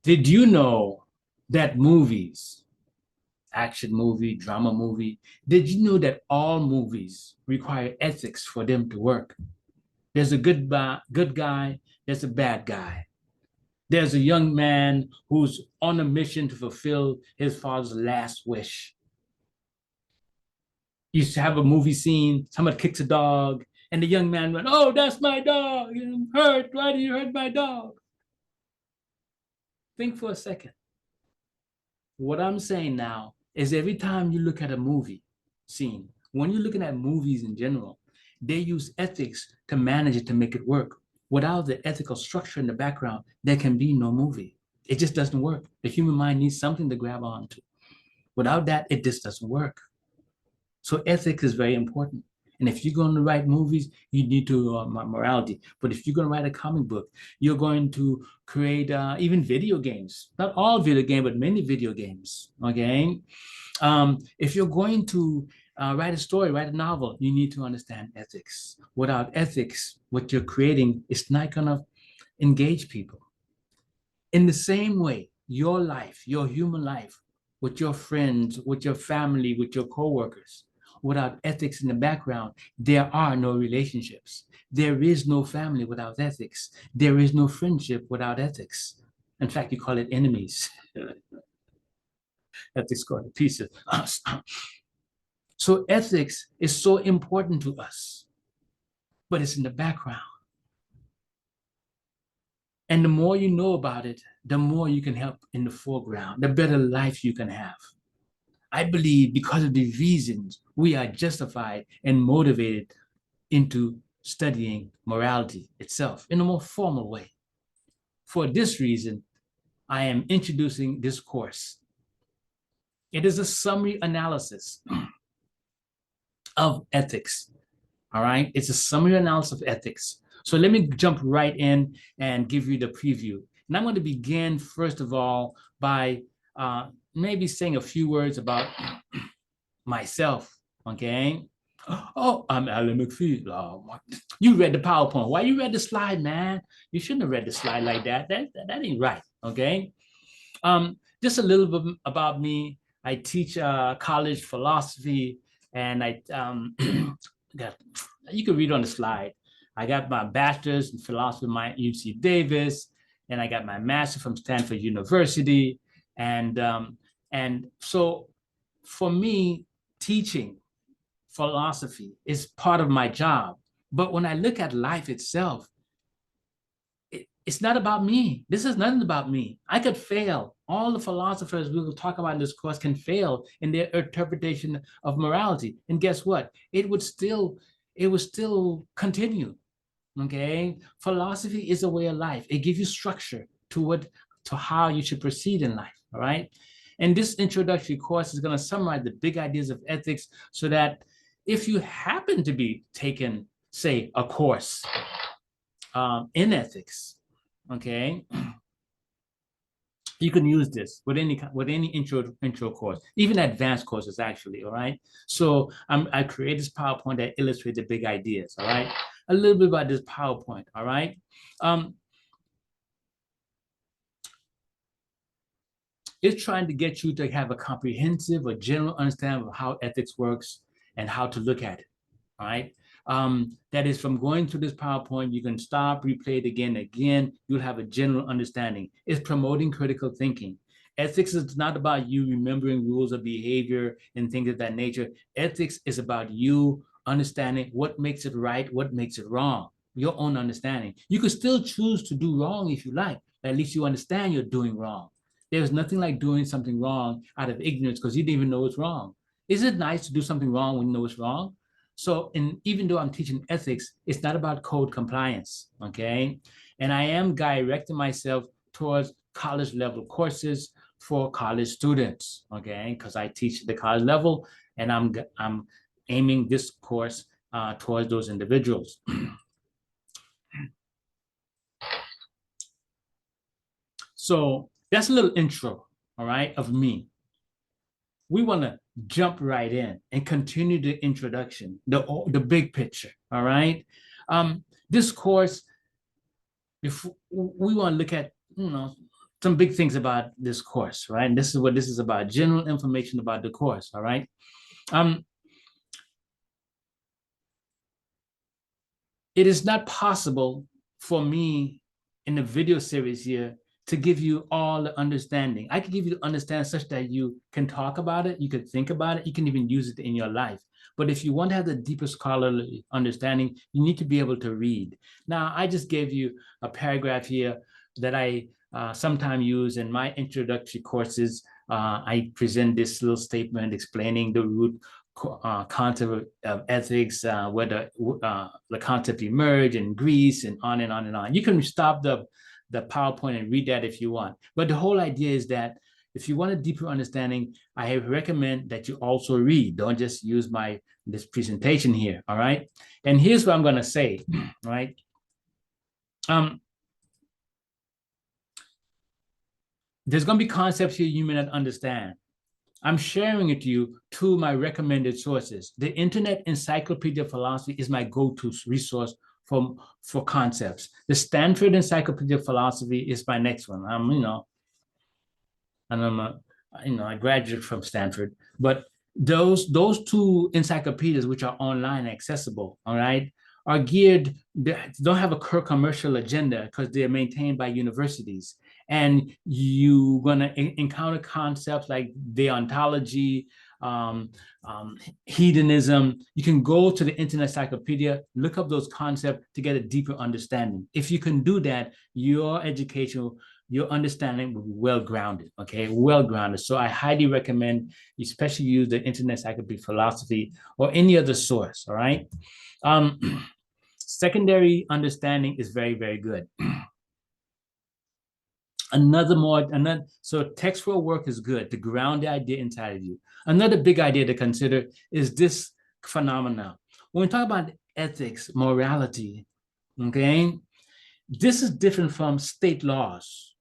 Did you know that movies, action movie, drama movie, did you know that all movies require ethics for them to work? There's a good guy, there's a bad guy. There's a young man who's on a mission to fulfill his father's last wish. You used to have a movie scene, someone kicks a dog, and the young man went, "Oh, that's my dog. I'm hurt. Why did you hurt my dog?" Think for a second. What I'm saying now is every time you look at a movie scene, when you're looking at movies in general, they use ethics to manage it to make it work. Without the ethical structure in the background, there can be no movie. It just doesn't work. The human mind needs something to grab onto. Without that, it just doesn't work. So ethics is very important. And if you're going to write movies, you need to morality. But if you're going to write a comic book, you're going to create even video games. Not all video games, but many video games. Okay. If you're going to write a story, write a novel, you need to understand ethics. Without ethics, what you're creating is not going to engage people. In the same way, your life, your human life, with your friends, with your family, with your coworkers, without ethics in the background, there are no relationships. There is no family without ethics. There is no friendship without ethics. In fact, you call it enemies. Ethics called it pieces. So ethics is so important to us, but it's in the background. And the more you know about it, the more you can help in the foreground, the better life you can have. I believe because of these reasons, we are justified and motivated into studying morality itself in a more formal way. For this reason, I am introducing this course. It is a summary analysis of ethics. All right. It's a summary analysis of ethics. So let me jump right in and give you the preview. And I'm going to begin, first of all, by maybe saying a few words about myself. Okay. Oh, I'm Alan McPhee. Oh, you read the PowerPoint. Why you read the slide, man? You shouldn't have read the slide like that. That ain't right. Okay. Just a little bit about me. I teach college philosophy, and I got, you can read on the slide. I got my bachelor's in philosophy from UC Davis, and I got my master's from Stanford University, and so for me, teaching philosophy is part of my job. But when I look at life itself, it's not about me. This is nothing about me. I could fail. All the philosophers we will talk about in this course can fail in their interpretation of morality. And guess what? It would still continue. Okay. Philosophy is a way of life. It gives you structure to how you should proceed in life. All right. And this introductory course is going to summarize the big ideas of ethics so that if you happen to be taking, say, a course in ethics, okay, you can use this with any intro course, even advanced courses actually. All right. So I create this PowerPoint that illustrates the big ideas. All right. A little bit about this PowerPoint. All right. It's trying to get you to have a comprehensive or general understanding of how ethics works and how to look at it. All right. That is, from going through this PowerPoint, you can stop, replay it again and again. You'll have a general understanding. It's promoting critical thinking. Ethics is not about you remembering rules of behavior and things of that nature. Ethics is about you understanding what makes it right, what makes it wrong, your own understanding. You could still choose to do wrong if you like, but at least you understand you're doing wrong. There's nothing like doing something wrong out of ignorance because you didn't even know it's wrong. Is it nice to do something wrong when you know it's wrong? So, even though I'm teaching ethics, it's not about code compliance, okay? And I am directing myself towards college level courses for college students, okay? Because I teach the college level, and I'm aiming this course towards those individuals. So that's a little intro, all right, of me. We want to jump right in and continue the introduction, the big picture. All right. This course, if we want to look at some big things about this course, right? And this is what this is about, general information about the course, all right? It is not possible for me in the video series here to give you all the understanding. I can give you the understanding such that you can talk about it, you can think about it, you can even use it in your life. But if you want to have the deeper scholarly understanding, you need to be able to read. Now, I just gave you a paragraph here that I sometimes use in my introductory courses. I present this little statement explaining the root concept of ethics, where the concept emerged in Greece, and on and on and on. You can stop the PowerPoint and read that if you want. But the whole idea is that if you want a deeper understanding, I recommend that you also read. Don't just use this presentation here, all right? And here's what I'm going to say, right? There's going to be concepts here you may not understand. I'm sharing it to you to my recommended sources. The Internet Encyclopedia of Philosophy is my go-to resource for concepts. The Stanford Encyclopedia of Philosophy is my next one. I graduated from Stanford, but those two encyclopedias, which are online accessible, all right, are geared, they don't have a commercial agenda because they're maintained by universities. And you're going to encounter concepts like deontology, hedonism. You can go to the Internet Encyclopedia, look up those concepts to get a deeper understanding. If you can do that, your understanding will be well-grounded, okay? Well-grounded. So I highly recommend, especially use the Internet Encyclopedia of Philosophy or any other source, all right? Secondary understanding is very, very good. So textual work is good to ground the idea inside of you. Another big idea to consider is this phenomenon. When we talk about ethics, morality, okay, this is different from state laws.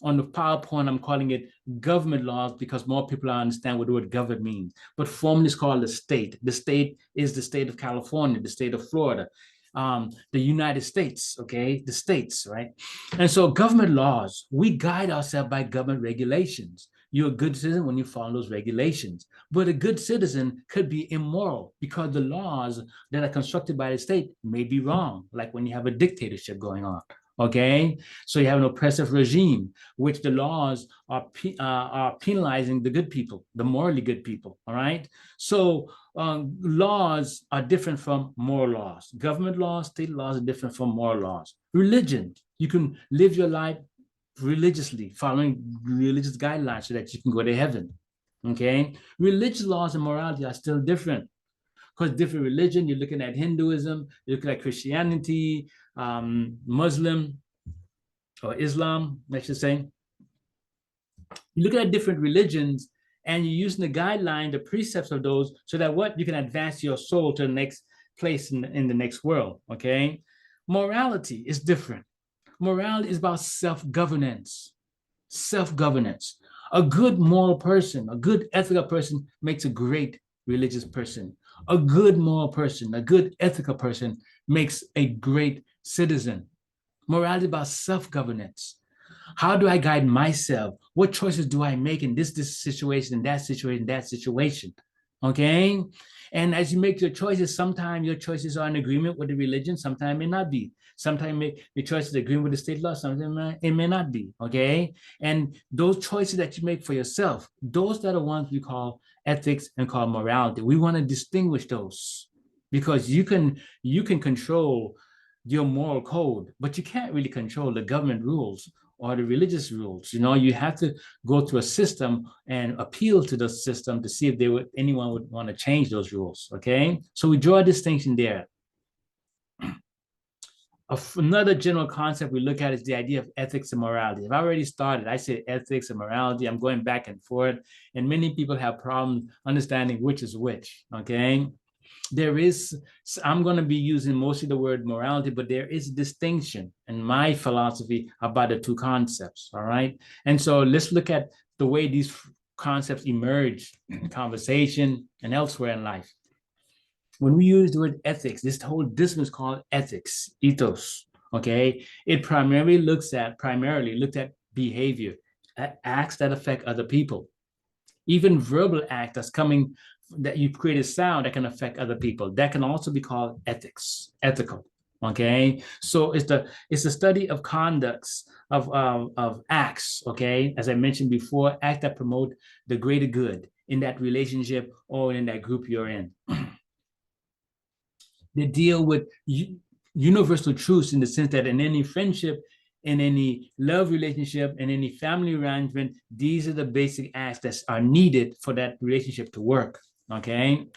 On the PowerPoint, I'm calling it government laws because more people understand what the word government means. But formally, it's called the state. The state is the state of California, the state of Florida, the United States, okay? The states, right? And so government laws, we guide ourselves by government regulations. You're a good citizen when you follow those regulations. But a good citizen could be immoral because the laws that are constructed by the state may be wrong, like when you have a dictatorship going on. Okay, so you have an oppressive regime, which the laws are penalizing the good people, the morally good people. All right, so laws are different from moral laws. Government laws, state laws are different from moral laws. Religion, you can live your life religiously, following religious guidelines so that you can go to heaven. Okay, religious laws and morality are still different. Because different religion, you're looking at Hinduism, you're looking at Christianity, Muslim, or Islam, I should say. You look at different religions and you're using the guideline, the precepts of those, so that what? You can advance your soul to the next place in the next world, okay? Morality is different. Morality is about self-governance. Self-governance. A good moral person, a good ethical person makes a great religious person. A good moral person, a good ethical person makes a great citizen. Morality is about self-governance. How do I guide myself? What choices do I make in this situation, that situation, that situation? Okay? And as you make your choices, sometimes your choices are in agreement with the religion, sometimes it may not be. Sometimes your choices agree with the state law, sometimes it may not be, okay? And those choices that you make for yourself, those are the ones we call ethics and call morality. We want to distinguish those because you can control your moral code, but you can't really control the government rules or the religious rules. You have to go through a system and appeal to the system to see if anyone would want to change those rules, okay? So we draw a distinction there. Another general concept we look at is the idea of ethics and morality. I've already started. I said ethics and morality. I'm going back and forth, and many people have problems understanding which is which, okay? I'm going to be using mostly the word morality, but there is a distinction in my philosophy about the two concepts, all right? And so let's look at the way these concepts emerge in conversation and elsewhere in life. When we use the word ethics, this whole discipline is called ethics, ethos, okay? It primarily looked at behavior, acts that affect other people, even verbal act that's coming, that you create a sound that can affect other people. That can also be called ethical. Okay, so it's the study of conducts of acts. Okay, as I mentioned before, acts that promote the greater good in that relationship or in that group you're in. They deal with universal truths in the sense that in any friendship, in any love relationship, in any family arrangement, these are the basic acts that are needed for that relationship to work. Okay.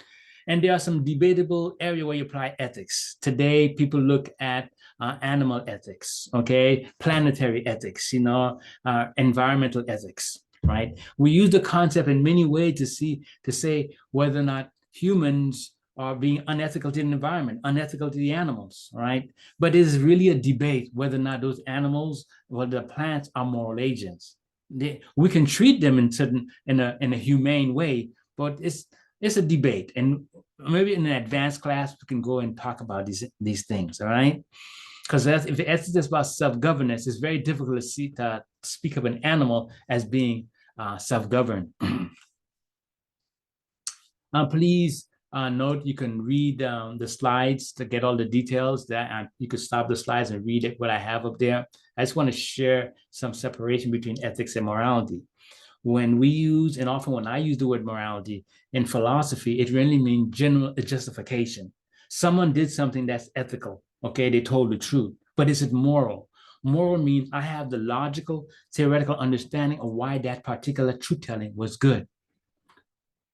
And there are some debatable area where you apply ethics. Today, people look at animal ethics, okay, planetary ethics, environmental ethics, right? We use the concept in many ways to say whether or not humans are being unethical to the environment, unethical to the animals, right? But it is really a debate whether or not those animals or the plants are moral agents. We can treat them in a humane way, but it's a debate, and maybe in an advanced class we can go and talk about these things, all right? Because if ethics is about self-governance, it's very difficult to speak of an animal as being self-governed. Please note you can read the slides to get all the details. That you could stop the slides and read it, what I have up there. I just want to share some separation between ethics and morality. When we use, and often when I use the word morality in philosophy, it really means general justification. Someone did something that's ethical, okay? They told the truth, but is it moral? Moral means I have the logical, theoretical understanding of why that particular truth-telling was good,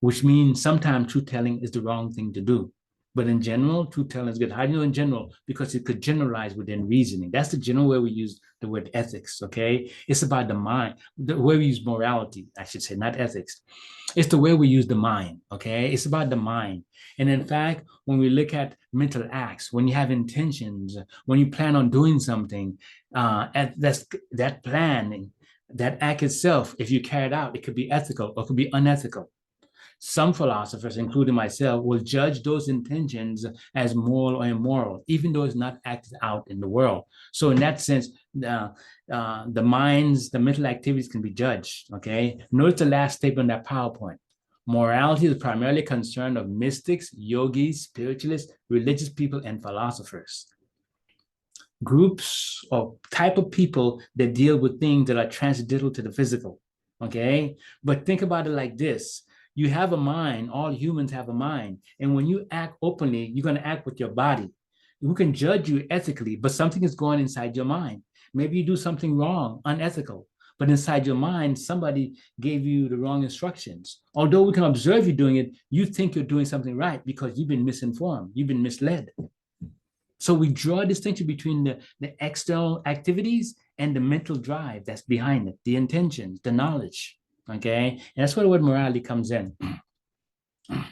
which means sometimes truth-telling is the wrong thing to do. But in general, truth-telling is good. How do you know in general? Because it could generalize within reasoning. That's the general way we use the word ethics, okay? It's about the mind, the way we use morality, I should say, not ethics. It's the way we use the mind, okay? It's about the mind. And in fact, when we look at mental acts, when you have intentions, when you plan on doing something, that planning, that act itself, if you carry it out, it could be ethical or it could be unethical. Some philosophers, including myself, will judge those intentions as moral or immoral, even though it's not acted out in the world. So in that sense, the minds, the mental activities can be judged, okay? Notice the last statement on that PowerPoint. Morality is primarily concerned of mystics, yogis, spiritualists, religious people, and philosophers. Groups or type of people that deal with things that are transcendental to the physical, okay? But think about it like this. You have a mind, all humans have a mind. And when you act openly, you're going to act with your body. We can judge you ethically, but something is going inside your mind. Maybe you do something wrong, unethical, but inside your mind, somebody gave you the wrong instructions. Although we can observe you doing it, you think you're doing something right because you've been misinformed, you've been misled. So we draw a distinction between the external activities and the mental drive that's behind it, the intentions, the knowledge. Okay, and that's where the word morality comes in. The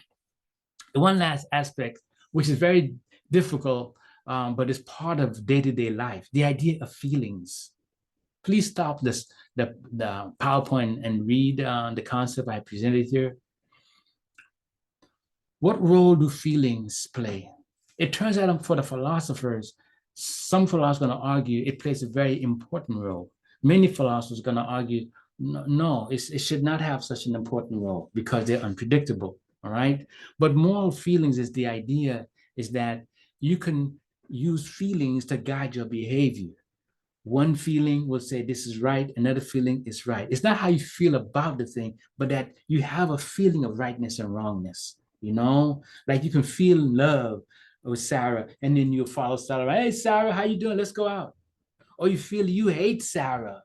one last aspect, which is very difficult, but is part of day-to-day life, the idea of feelings. Please stop the PowerPoint and read the concept I presented here. What role do feelings play? It turns out for the philosophers, some philosophers are going to argue it plays a very important role. Many philosophers are going to argue no, it should not have such an important role because they're unpredictable, all right? But moral feelings is the idea is that you can use feelings to guide your behavior. One feeling will say this is right, another feeling is right. It's not how you feel about the thing, but that you have a feeling of rightness and wrongness, Like you can feel love with Sarah, and then you follow Sarah, hey, Sarah, how you doing? Let's go out. Or you feel you hate Sarah,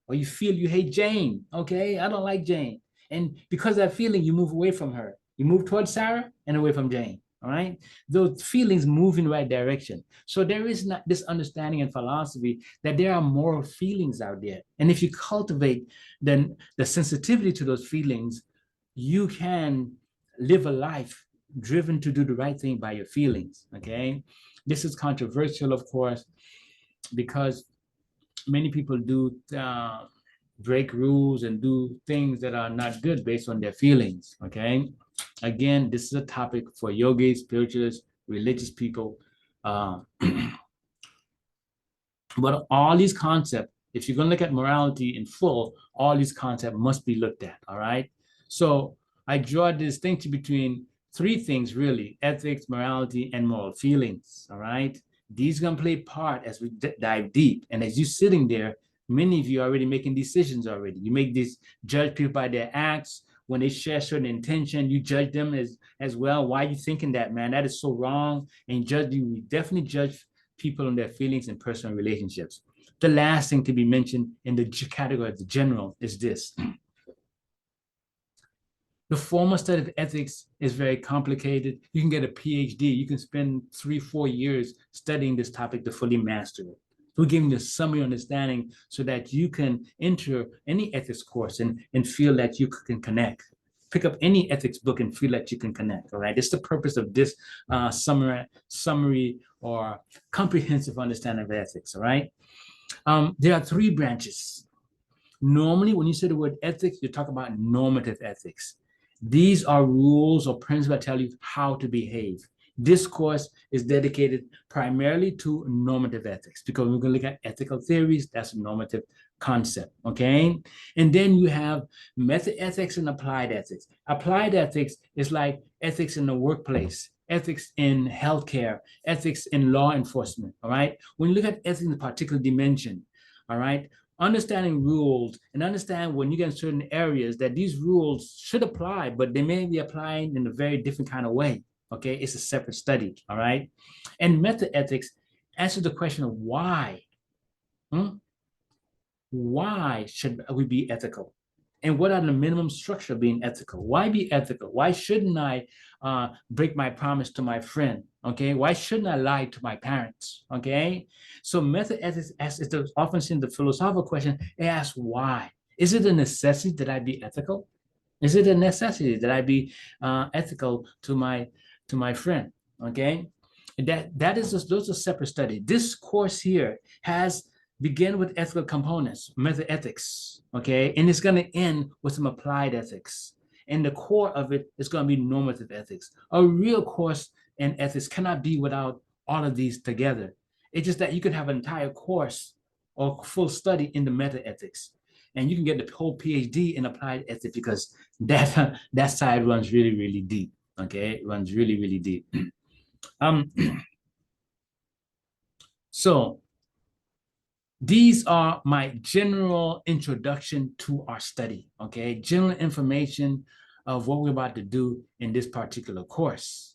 or you feel you hate Jane. Okay, I don't like Jane. And because of that feeling, you move away from her. You move towards Sarah and away from Jane. All right. Those feelings move in the right direction. So there is not this understanding in philosophy that there are moral feelings out there. And if you cultivate then the sensitivity to those feelings, you can live a life driven to do the right thing by your feelings. Okay. This is controversial, of course, because many people do break rules and do things that are not good based on their feelings, okay? Again, this is a topic for yogis, spiritualists, religious people. But all these concepts If you're going to look at morality in full, all these concepts must be looked at, all right? So I draw a distinction between three things, really: ethics, morality, and moral feelings, all right? These are going to play part as we dive deep. And as you're sitting there, many of you are already making decisions already. You make these, judge people by their acts. When they share certain intention, you judge them as well. Why are you thinking that, man? That is so wrong. And we definitely judge people on their feelings and personal relationships. The last thing to be mentioned in the category of the general is this. The formal study of ethics is very complicated. You can get a PhD. You can spend 3-4 years studying this topic to fully master it. We're giving you a summary understanding so that you can enter any ethics course and feel that you can connect. Pick up any ethics book and feel that you can connect, all right? It's the purpose of this summary or comprehensive understanding of ethics, all right? There are 3 branches. Normally, when you say the word ethics, you talk about normative ethics. These are rules or principles that tell you how to behave. This course is dedicated primarily to normative ethics because we're going to look at ethical theories. That's a normative concept, okay? And then you have method ethics and applied ethics. Applied ethics is like ethics in the workplace, ethics in healthcare, ethics in law enforcement, all right? When you look at ethics in a particular dimension, all right, understanding rules and understand when you get in certain areas that these rules should apply, but they may be applying in a very different kind of way. Okay, it's a separate study, all right? And method ethics answers the question of why. Why should we be ethical? And what are the minimum structure of being ethical? Why be ethical? Why shouldn't I break my promise to my friend? Okay, why shouldn't I lie to my parents? Okay, so method ethics, as it's often seen the philosophical question, it asks why. Is it a necessity that I be ethical? Is it a necessity that I be ethical to my friend? Okay, that is those are separate study. This course here has begin with ethical components, method ethics, okay? And it's going to end with some applied ethics. And the core of it is going to be normative ethics. A real course in ethics cannot be without all of these together. It's just that you could have an entire course or full study in the method ethics. And you can get the whole PhD in applied ethics because that side runs really, really deep, okay? It runs really, really deep. So these are my general introduction to our study, okay? General information of what we're about to do in this particular course.